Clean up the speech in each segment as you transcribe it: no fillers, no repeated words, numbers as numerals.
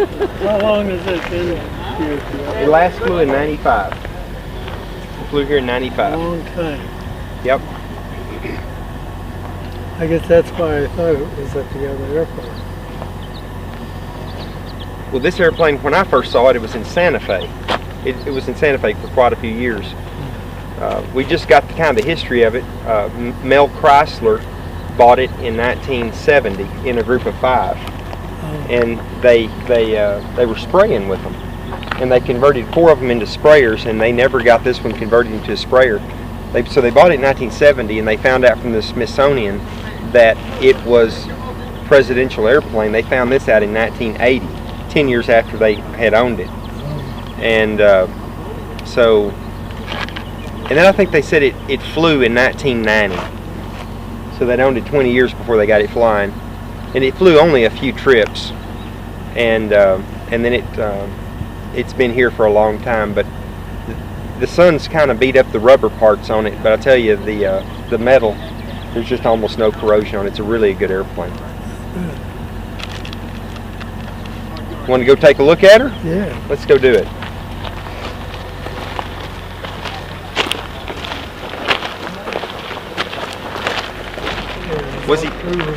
How long has it been here? It last flew in 95. It flew here in 95. A long time. Yep. I guess that's why I thought it was at the other airport. Well, this airplane, when I first saw it, it was in Santa Fe. It was in Santa Fe for quite a few years. We just got the kind of the history of it. Mel Chrysler bought it in 1970 in a group of 5, and they were spraying with them, and they converted 4 of them into sprayers, and they never got this one converted into a sprayer. So they bought it in 1970, and they found out from the Smithsonian that it was a presidential airplane. They found this out in 1980, 10 years after they had owned it. And and then I think they said it flew in 1990. So they'd owned it 20 years before they got it flying. And it flew only a few trips. And then it's been here for a long time. But the sun's kind of beat up the rubber parts on it. But I tell you, the metal, there's just almost no corrosion on it. It's a really good airplane. Want to go take a look at her? Yeah. Let's go do it.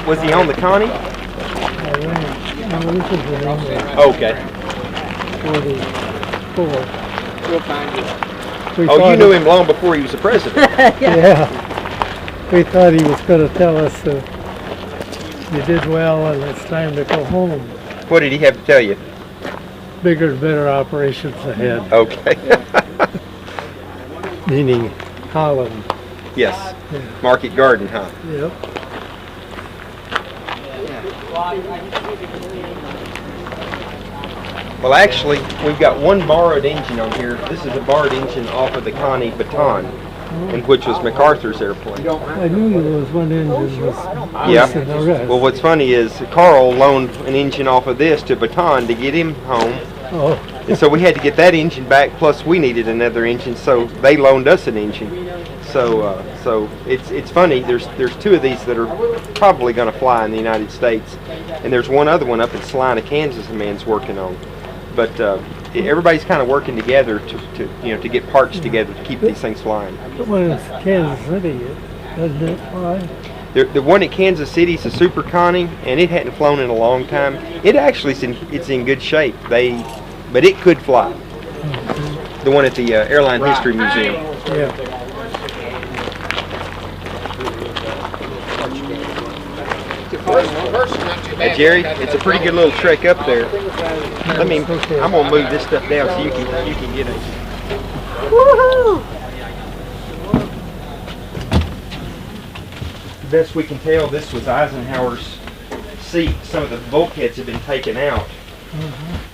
Was he on the Connie? Okay. 44. We'll find you. Oh, you knew him long before he was the president. Yeah. We thought he was going to tell us you did well and it's time to go home. What did he have to tell you? Bigger and better operations ahead. Okay. Meaning Holland. Yes. Yeah. Market Garden, huh? Yep. Well, actually, we've got one borrowed engine on here. This is a borrowed engine off of the Connie Baton, and which was MacArthur's airplane. I knew there was one engine was Yeah. worse than the rest. Well, what's funny is Carl loaned an engine off of this to Baton to get him home. Oh. And so we had to get that engine back, plus we needed another engine, so they loaned us an engine. So it's funny, there's 2 of these that are probably going to fly in the United States, and there's one other one up in Salina, Kansas a man's working on. But everybody's kind of working together to get parts together to keep these things flying. The one in Kansas City, doesn't it fly? The one at Kansas City is a Super Connie, and it hadn't flown in a long time. It actually it's in good shape. But it could fly. The one at the Airline History Museum. Yeah. Jerry, it's a pretty good little trek up there. I'm gonna move this stuff down so you can get it. Woohoo! Best we can tell, this was Eisenhower's seat. Some of the bulkheads have been taken out.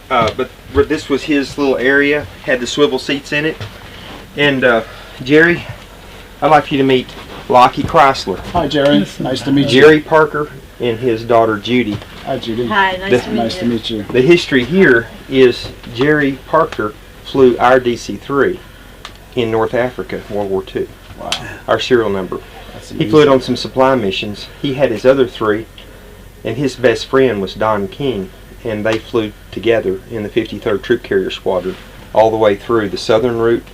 But this was his little area, had the swivel seats in it. And Jerry, I'd like you to meet Lockie Chrysler. Hi, Jerry. Nice to meet you. Jerry Parker and his daughter Judy. Hi, Judy. Hi, nice to meet you. The history here is Jerry Parker flew our DC-3 in North Africa, World War II. Wow. Our serial number. That's He flew it on some supply missions. He had his other 3, and his best friend was Don King, and they flew together in the 53rd Troop Carrier Squadron all the way through the southern route,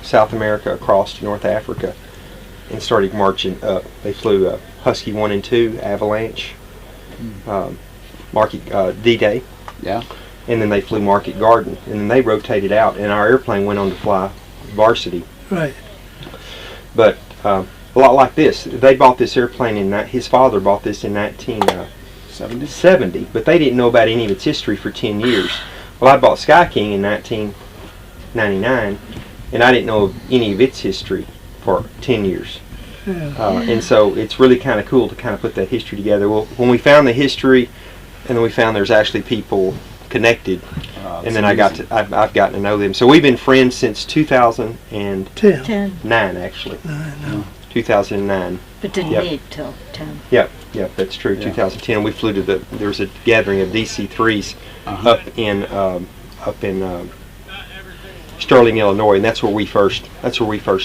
South America, across to North Africa, and started marching up. They flew Husky 1 and 2, Avalanche, D-Day, Yeah. and then they flew Market Garden, and then they rotated out, and our airplane went on to fly Varsity. Right. But a lot like this, they bought this airplane his father bought this in 1970, but they didn't know about any of its history for 10 years. Well, I bought Sky King in 1999, and I didn't know of any of its history for 10 years. And so it's really kind of cool to kind of put that history together. Well, when we found the history, and then we found there's actually people connected, and then I've gotten to know them. So we've been friends since 2009, actually. 2009. But didn't meet till 10. Yep, that's true. 2010, we flew to there was a gathering of DC-3s up in Sterling, Illinois, and that's where we first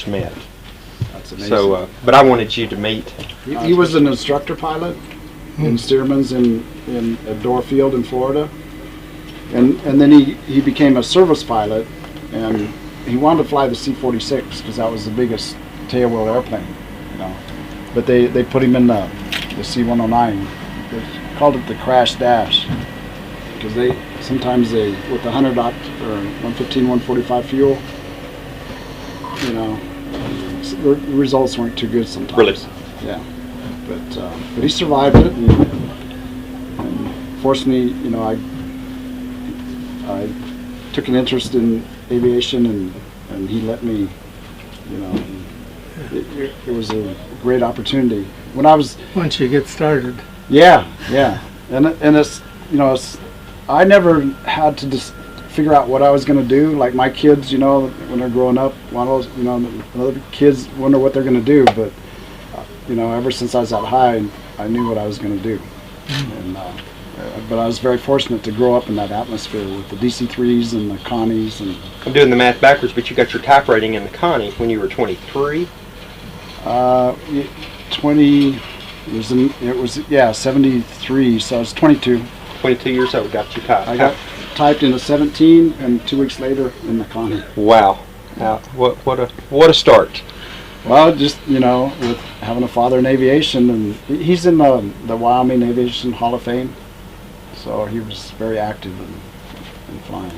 met. That's amazing. So, but I wanted you to meet. He was an instructor pilot in Stearman's in at Dorr Field in Florida. and then he became a service pilot, and he wanted to fly the C-46 because that was the biggest tailwheel airplane, you know. But they put him in the C-109. They called it the crash dash because sometimes with the 100 oct or 115, 145 fuel, you know, the results weren't too good sometimes. Really? Yeah. But he survived it and forced me, you know, I took an interest in aviation and he let me, you know, it was a great opportunity. When I was... Once you get started. Yeah. And it's, you know, I never had to just figure out what I was going to do. Like my kids, you know, when they're growing up, you know, other kids wonder what they're going to do, but you know, ever since I was that high, I knew what I was going to do. And, but I was very fortunate to grow up in that atmosphere with the DC-3s and the Connies. And I'm doing the math backwards, but you got your type rating in the Connie when you were 23? 20, it was 73, so I was 22. 22 years old, got you typed. I got typed in a 17, and 2 weeks later in the Connie. Wow. What a start. Well, just, you know, with having a father in aviation, and he's in the Wyoming Aviation Hall of Fame, so he was very active in flying.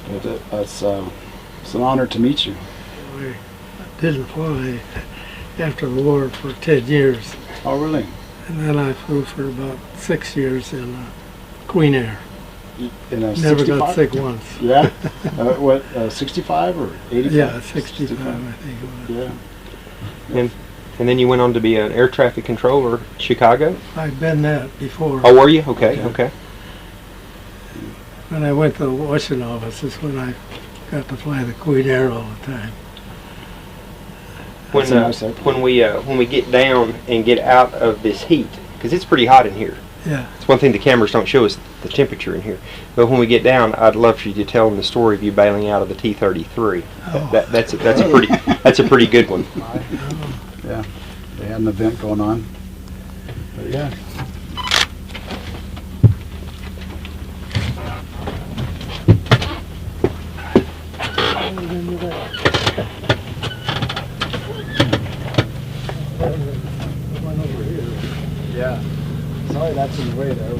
But it's an honor to meet you. I didn't fly after the war for 10 years. Oh, really? And then I flew for about 6 years in Queen Air. In a Never 65? got sick once. Yeah? 65 or 85? Yeah, 65 I think it was. Yeah. And then you went on to be an air traffic controller in Chicago? I'd been that before. Oh, were you? Okay. When I went to the Washington office is when I got to fly the Queen Air all the time. When we get down and get out of this heat, because it's pretty hot in here. Yeah. It's one thing the cameras don't show us the temperature in here. But when we get down, I'd love for you to tell them the story of you bailing out of the T-33. Oh. That's a pretty good one. Yeah. They had an event going on. But yeah. Yeah. Sorry, that's in the way there.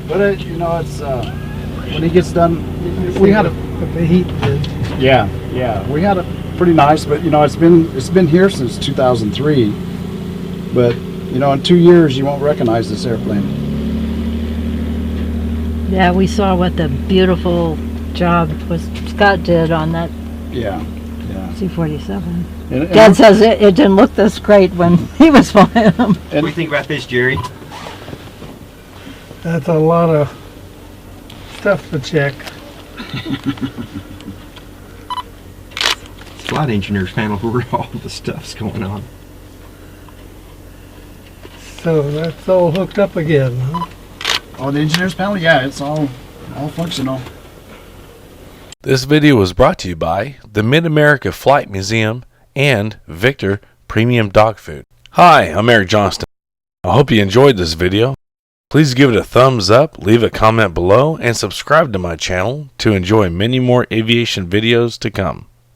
But you know, it's when he gets done. We had the heat did. Yeah. We had it pretty nice, but you know, it's been here since 2003. But you know, in 2 years, you won't recognize this airplane. Yeah, we saw what the beautiful job Scott did on that Yeah. C-47. And Dad says it didn't look this great when he was flying them. What do you think about this, Jerry? That's a lot of stuff to check. Flight engineers panel where all the stuff's going on. So that's all hooked up again, huh? Oh, the engineers panel? Yeah, it's all functional. This video was brought to you by the Mid-America Flight Museum and Victor Premium Dog Food. Hi, I'm Eric Johnston. I hope you enjoyed this video. Please give it a thumbs up, leave a comment below, and subscribe to my channel to enjoy many more aviation videos to come.